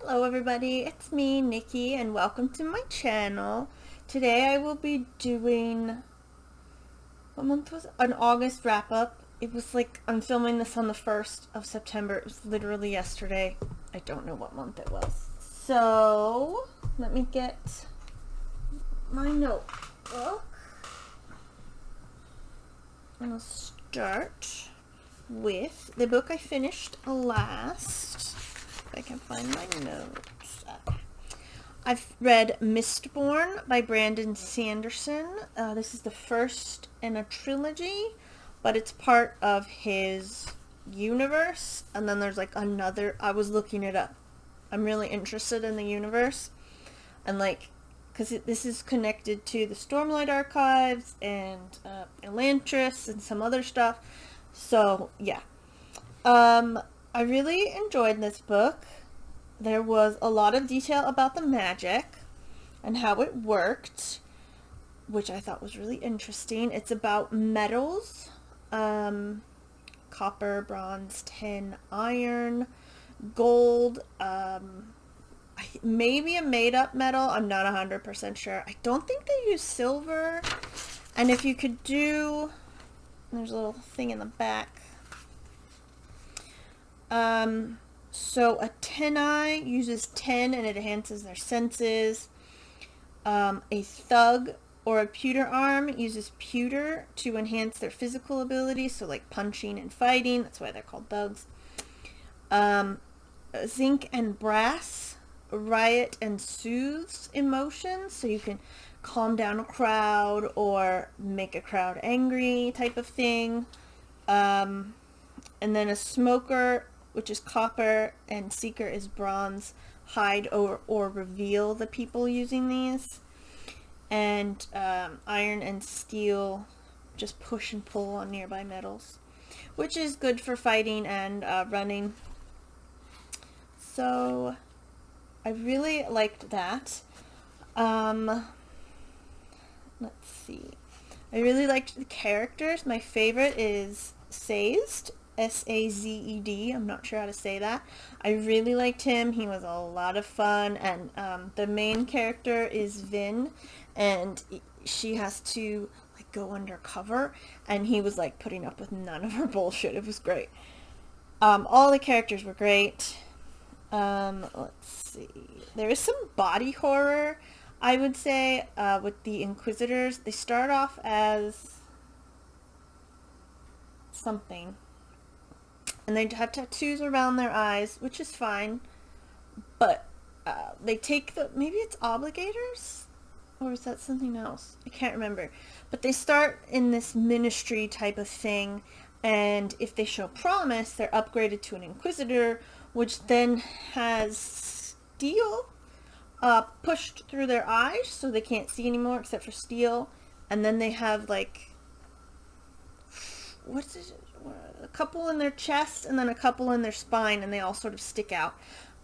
Hello everybody, it's me, Nikki, and welcome to my channel. Today I will be doing, what month was it? An August wrap-up. It was like, I'm filming this on the 1st of September. It was literally yesterday. I don't know what month it was. So, let me get my notebook. I'll start with the book I finished last. If I can find my notes. I've read Mistborn by Brandon Sanderson. This is the first in a trilogy, but it's part of his universe. And then there's like another, I was looking it up. I'm really interested in the universe. And like, because this is connected to the Stormlight Archives and Elantris and some other stuff. So, yeah. I really enjoyed this book. There was a lot of detail about the magic and how it worked, which I thought was really interesting. It's about metals, copper, bronze, tin, iron, gold, maybe a made-up metal. I'm not 100% sure. I don't think they use silver. And if you could do, there's a little thing in the back. So a tenai uses tin and it enhances their senses. A thug or a pewter arm uses pewter to enhance their physical abilities, so like punching and fighting. That's why they're called thugs. Zinc and brass riot and soothes emotions, so you can calm down a crowd or make a crowd angry type of thing. And then a smoker, which is copper, and seeker is bronze, hide or reveal the people using these. And iron and steel just push and pull on nearby metals, which is good for fighting and running. So I really liked that. Let's see. I really liked the characters. My favorite is Sazed. S-A-Z-E-D. I'm not sure how to say that. I really liked him. He was a lot of fun. And the main character is Vin, and she has to like go undercover, and he was like putting up with none of her bullshit. It was great. All the characters were great. Let's see. There is some body horror, I would say, with the Inquisitors. They start off as something, and they have tattoos around their eyes, which is fine, but they take maybe it's obligators, or is that something else? I can't remember. But they start in this ministry type of thing, and if they show promise, they're upgraded to an Inquisitor, which then has steel pushed through their eyes, so they can't see anymore except for steel. And then they have like, what's it? A couple in their chest and then a couple in their spine, and they all sort of stick out.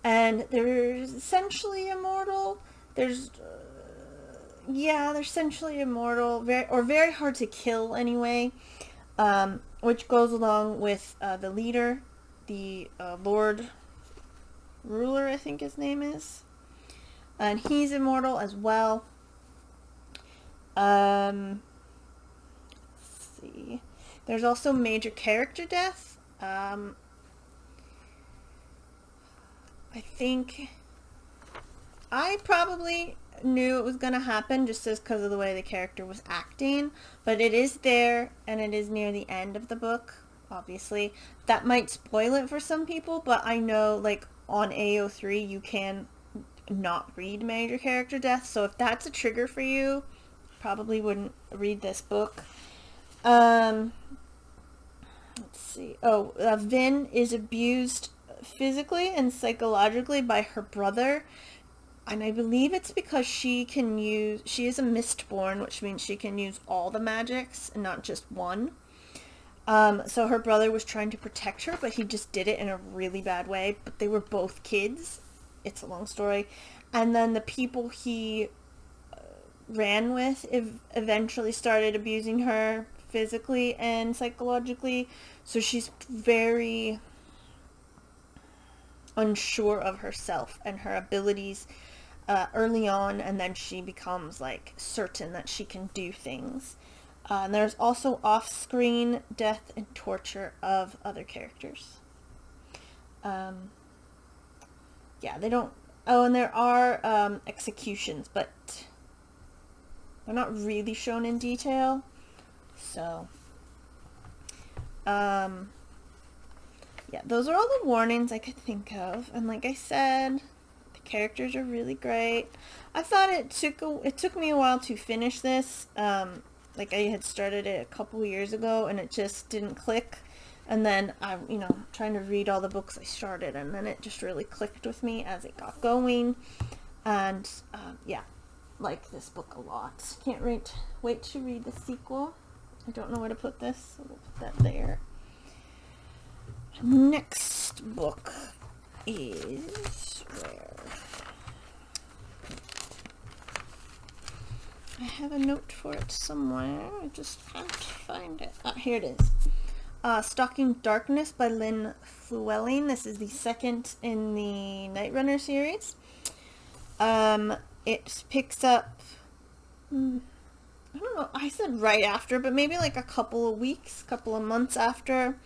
And they're essentially immortal. They're essentially immortal, very hard to kill anyway, which goes along with the leader, the Lord Ruler, I think his name is, and he's immortal as well. Let's see. There's also major character death. I think I probably knew it was going to happen just because of the way the character was acting, but it is there, and it is near the end of the book, obviously. That might spoil it for some people, but I know, like, on AO3 you can not read major character death, so if that's a trigger for you, probably wouldn't read this book. Let's see. Vin is abused physically and psychologically by her brother, and I believe it's because she is a Mistborn, which means she can use all the magics and not just one. So her brother was trying to protect her, but he just did it in a really bad way. But they were both kids. It's a long story. And then the people he ran with eventually started abusing her physically and psychologically. So she's very unsure of herself and her abilities early on, and then she becomes like certain that she can do things. And there's also off-screen death and torture of other characters. Yeah, they don't... Oh, and there are executions, but they're not really shown in detail. So, yeah, those are all the warnings I could think of. And like I said, the characters are really great. I thought it took me a while to finish this. Like I had started it a couple years ago and it just didn't click. And then I, trying to read all the books I started, and then it just really clicked with me as it got going. And yeah, like this book a lot. Can't wait to read the sequel. I don't know where to put this, so we'll put that there. Next book is where? I have a note for it somewhere. I just can't find it. Here it is. Stalking Darkness by Lynn Flewelling. This is the second in the Night Runner series. It picks up, I don't know, I said right after, but maybe like a couple of weeks, couple of months after.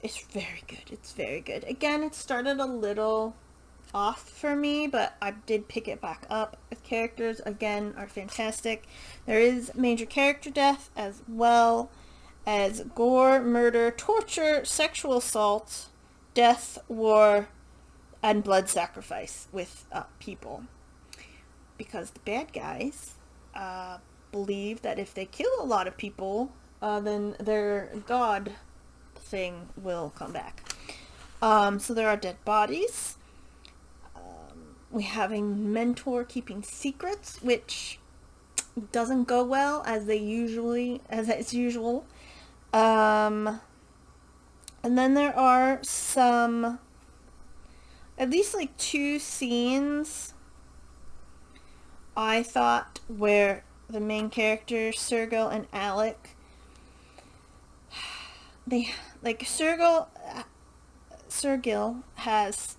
It's very good. It's very good. Again, it started a little off for me, but I did pick it back up. The characters, again, are fantastic. There is major character death as well as gore, murder, torture, sexual assault, death, war, and blood sacrifice with people. Because the bad guys believe that if they kill a lot of people, then their god thing will come back. So there are dead bodies. We have a mentor keeping secrets, which doesn't go well as it's usual. And then there are some, at least like 2 scenes I thought where the main characters, Sergil and Alec, Sergil has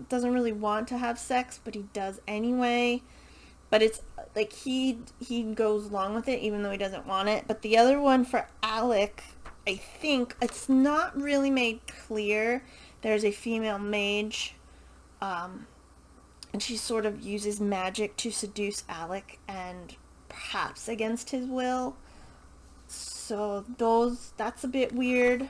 doesn't really want to have sex, but he does anyway. But it's like he goes along with it even though he doesn't want it. But the other one for Alec, I think it's not really made clear. There's a female mage, and she sort of uses magic to seduce Alec, and perhaps against his will. So that's a bit weird.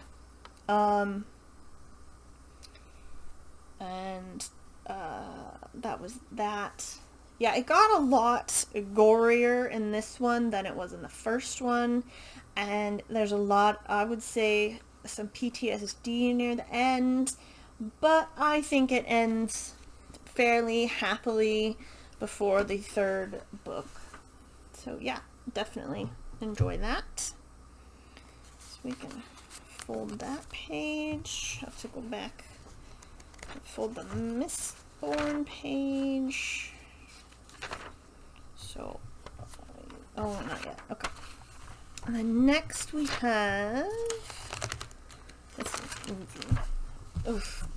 That was that. Yeah, it got a lot gorier in this one than it was in the first one. And there's a lot, I would say, some PTSD near the end. But I think it ends fairly happily before the 3rd book. So yeah, definitely enjoy that. So we can fold that page. I have to go back and fold the Mistborn page. So, oh, not yet. Okay. And then next we have, this is easy. Oof.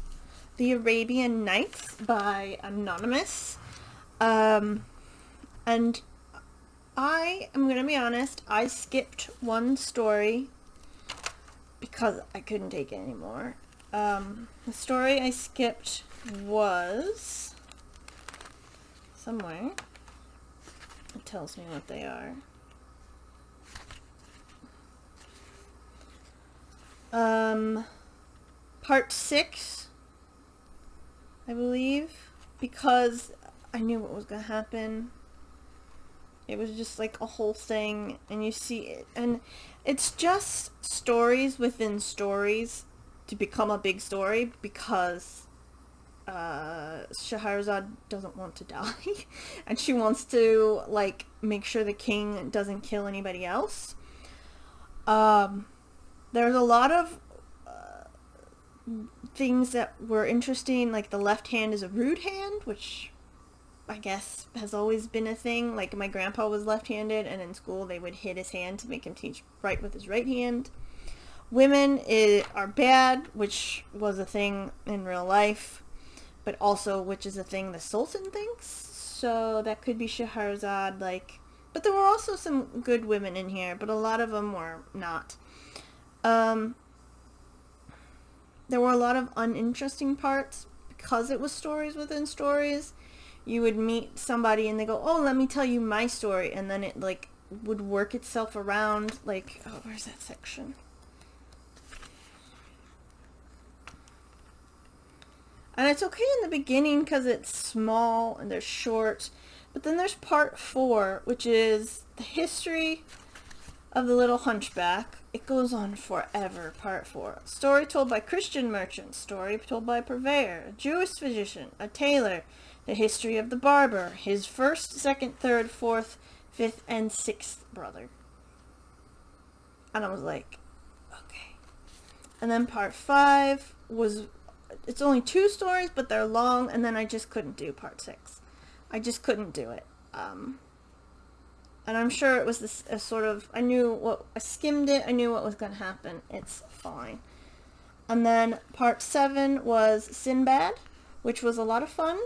The Arabian Nights by Anonymous. And I am going to be honest, I skipped one story because I couldn't take it anymore. The story I skipped was somewhere. It tells me what they are. Part 6, I believe, because I knew what was going to happen. It was just like a whole thing, and you see it, and it's just stories within stories to become a big story because Scheherazade doesn't want to die, and she wants to like make sure the king doesn't kill anybody else. There's a lot of things that were interesting, like the left hand is a rude hand, which I guess, has always been a thing. Like, my grandpa was left-handed, and in school they would hit his hand to make him teach write with his right hand. Women are bad, which was a thing in real life, but also which is a thing the Sultan thinks. So that could be Scheherazade, like... But there were also some good women in here, but a lot of them were not. There were a lot of uninteresting parts because it was stories within stories. You would meet somebody and they go, oh, let me tell you my story. And then it, like, would work itself around, like... Oh, where's that section? And it's okay in the beginning because it's small and they're short. But then there's part 4, which is the history of the little hunchback. It goes on forever, part 4. Story told by Christian merchants. Story told by a purveyor, a Jewish physician, a tailor. The history of the barber. His first, second, third, fourth, fifth, and sixth brother. And I was like, okay. And then part 5 was... It's only 2 stories, but they're long, and then I just couldn't do part 6. I just couldn't do it. And I'm sure it was this sort of... I skimmed it, I knew what was going to happen. It's fine. And then part 7 was Sinbad, which was a lot of fun.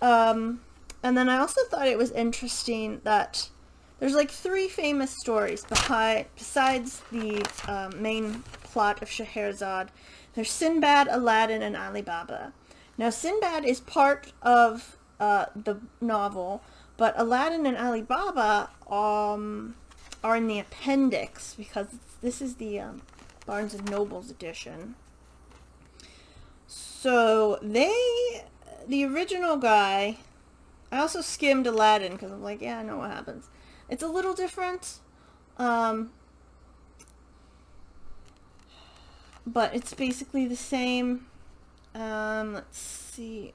And then I also thought it was interesting that there's like 3 famous stories besides the main plot of Scheherazade. There's Sinbad, Aladdin, and Ali Baba. Now, Sinbad is part of the novel, but Aladdin and Ali Baba are in the appendix because this is the Barnes & Noble's edition. So the original guy, I also skimmed Aladdin because I'm like, yeah, I know what happens. It's a little different. But it's basically the same. Let's see.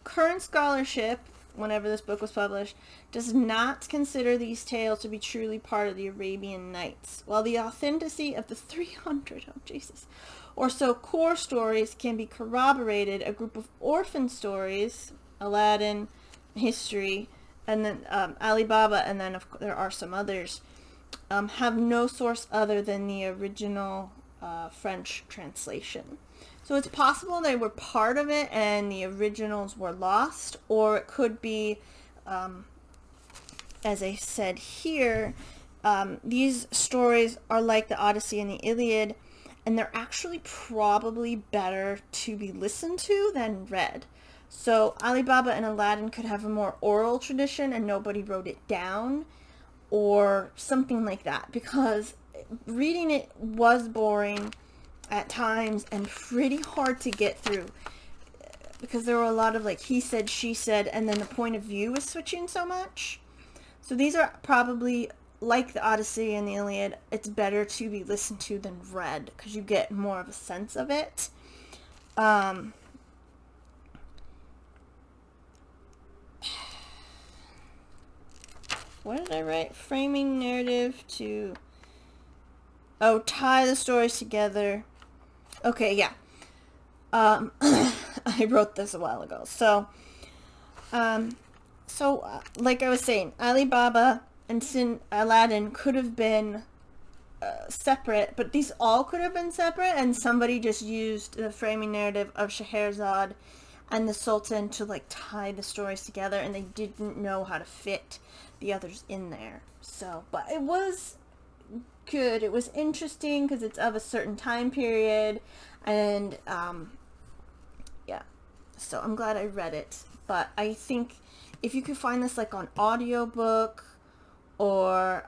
Current scholarship, whenever this book was published, does not consider these tales to be truly part of the Arabian Nights. While the authenticity of the 300, or so core stories can be corroborated, a group of orphan stories, Aladdin, history, and then Ali Baba, and then there are some others, have no source other than the original French translation. So it's possible they were part of it and the originals were lost, or it could be, as I said here, these stories are like the Odyssey and the Iliad, and they're actually probably better to be listened to than read. So Ali Baba and Aladdin could have a more oral tradition and nobody wrote it down, or something like that, because reading it was boring at times and pretty hard to get through because there were a lot of like he said, she said, and then the point of view was switching so much. So these are probably like the Odyssey and the Iliad. It's better to be listened to than read because you get more of a sense of it. What did I write? Framing narrative to... Oh, tie the stories together. Okay, yeah. I wrote this a while ago. So, like I was saying, Ali Baba and Aladdin could have been separate, but these all could have been separate, and somebody just used the framing narrative of Scheherazade and the Sultan to like tie the stories together, and they didn't know how to fit the others in there. So, but it was good. It was interesting because it's of a certain time period, and yeah, so I'm glad I read it. But I think if you could find this like on audiobook or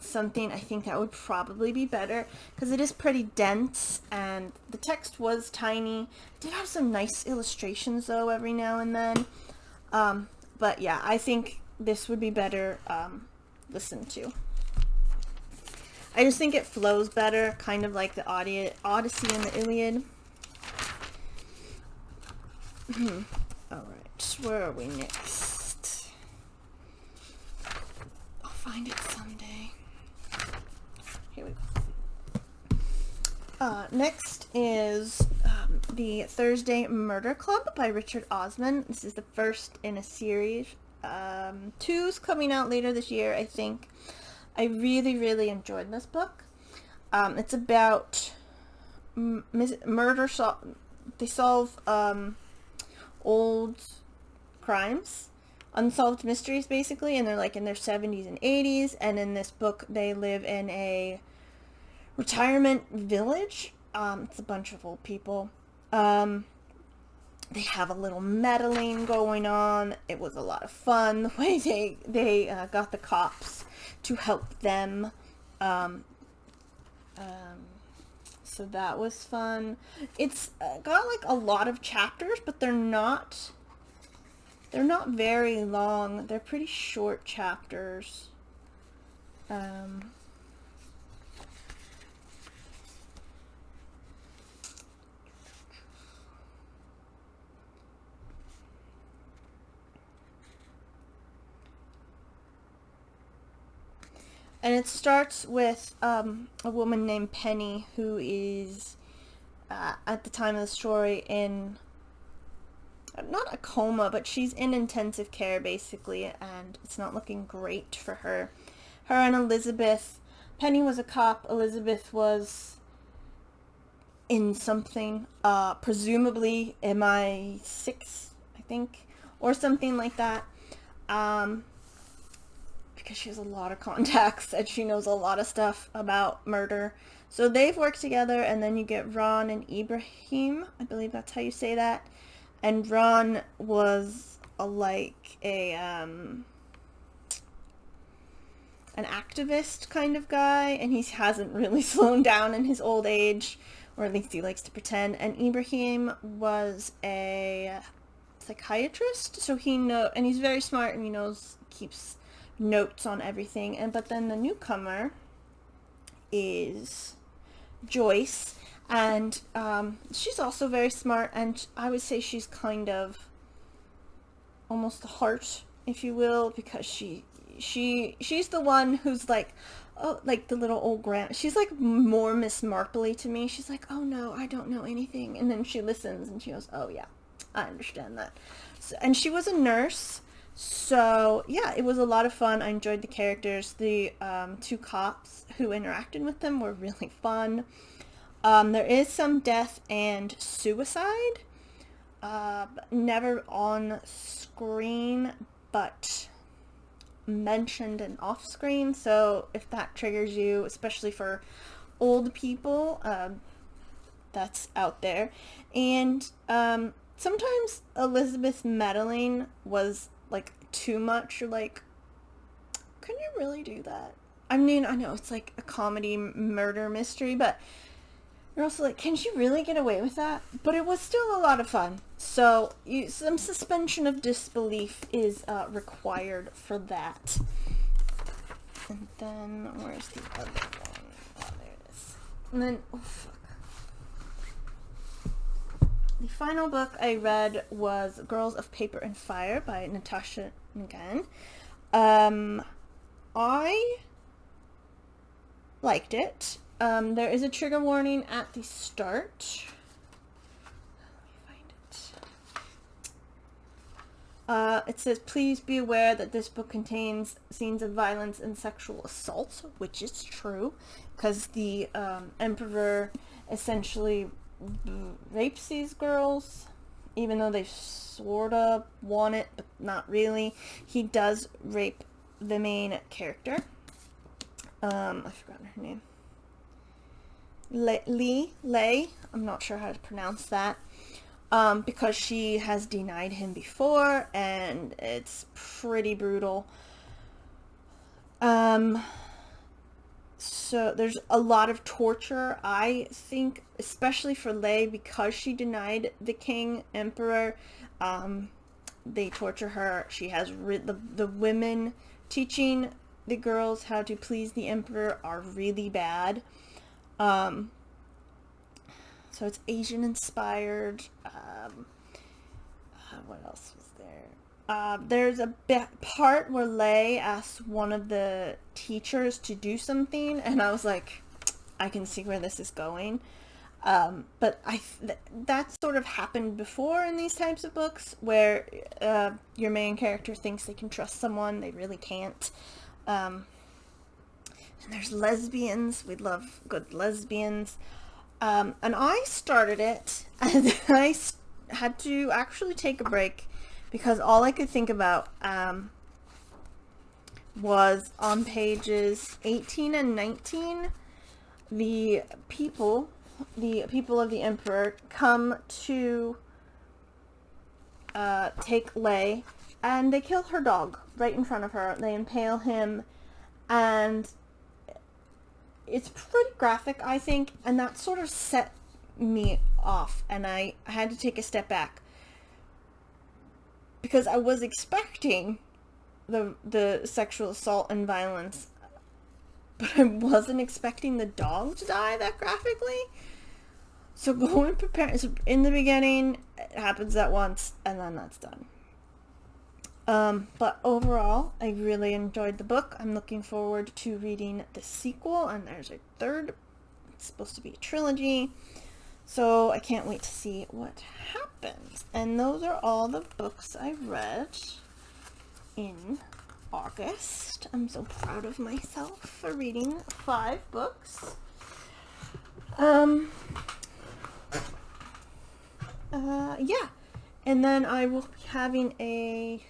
something, I think that would probably be better because it is pretty dense and the text was tiny. It did have some nice illustrations though every now and then, but yeah, I think this would be better listened to. I just think it flows better, kind of like the Odyssey and the Iliad. Alright, where are we next? I'll find it someday. Here we go. Next is The Thursday Murder Club by Richard Osman. This is the first in a series. Two's coming out later this year, I think. I really, really enjoyed this book. It's about murder. They solve old crimes, unsolved mysteries, basically, and they're like in their 70s and 80s. And in this book, they live in a retirement village. It's a bunch of old people. They have a little meddling going on. It was a lot of fun the way they got the cops to help them. So that was fun. It's got like a lot of chapters, but they're not very long. They're pretty short chapters. And it starts with a woman named Penny, who is, at the time of the story, in, not a coma, but she's in intensive care, basically, and it's not looking great for her. Her and Elizabeth, Penny was a cop, Elizabeth was in something, presumably MI6, I think, or something like that. Because she has a lot of contacts and she knows a lot of stuff about murder. So they've worked together, and then you get Ron and Ibrahim. I believe that's how you say that. And Ron was an activist kind of guy, and he hasn't really slowed down in his old age, or at least he likes to pretend. And Ibrahim was a psychiatrist, so and he's very smart, and keeps notes on everything. But then the newcomer is Joyce, and she's also very smart, and I would say she's kind of almost the heart, if you will, because she's the one who's like, oh, like the little old she's like more Miss Marpley to me. She's like, oh no, I don't know anything, and then she listens and she goes, oh yeah, I understand that. So, and she was a nurse. So yeah, it was a lot of fun. I enjoyed the characters. The two cops who interacted with them were really fun. There is some death and suicide, never on screen, but mentioned and off screen. So if that triggers you, especially for old people, that's out there. And sometimes Elizabeth's meddling was like too much. You're like, can you really do that? I mean, I know it's like a comedy murder mystery, but you're also like, can she really get away with that? But it was still a lot of fun. So some suspension of disbelief is required for that. And then where's the other one? Oh, there it is. And then, oh fuck. The final book I read was Girls of Paper and Fire by Natasha Ngan. I liked it. There is a trigger warning at the start. Let me find it. It says, please be aware that this book contains scenes of violence and sexual assault, which is true, because the emperor essentially rapes these girls, even though they sort of want it, but not really. He does rape the main character. I've forgotten her name. Lei, I'm not sure how to pronounce that, because she has denied him before, and it's pretty brutal. So there's a lot of torture, I think, especially for Lei, because she denied the king, emperor. They torture her. She has the women teaching the girls how to please the emperor are really bad. So it's Asian inspired. What else was there? There's a part where Lei asks one of the teachers to do something, and I was like, I can see where this is going. But that sort of happened before in these types of books where your main character thinks they can trust someone they really can't. And there's lesbians. We love good lesbians. And I started it, and I had to actually take a break because all I could think about was on pages 18 and 19, the people of the Emperor come to take Lei, and they kill her dog right in front of her. They impale him, and it's pretty graphic, I think, and that sort of set me off, and I had to take a step back because I was expecting the sexual assault and violence, but I wasn't expecting the dog to die that graphically. So go and prepare. So in the beginning, it happens at once, and then that's done. But overall, I really enjoyed the book. I'm looking forward to reading the sequel, and there's a third. It's supposed to be a trilogy, so I can't wait to see what happens. And those are all the books I read in August. I'm so proud of myself for reading 5 books. Yeah, and then I will be having the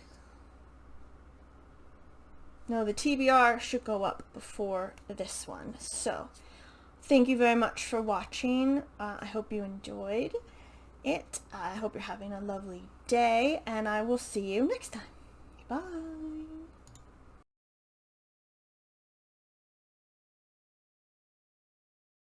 TBR should go up before this one. So thank you very much for watching. I hope you enjoyed it. I hope you're having a lovely day, and I will see you next time. Bye.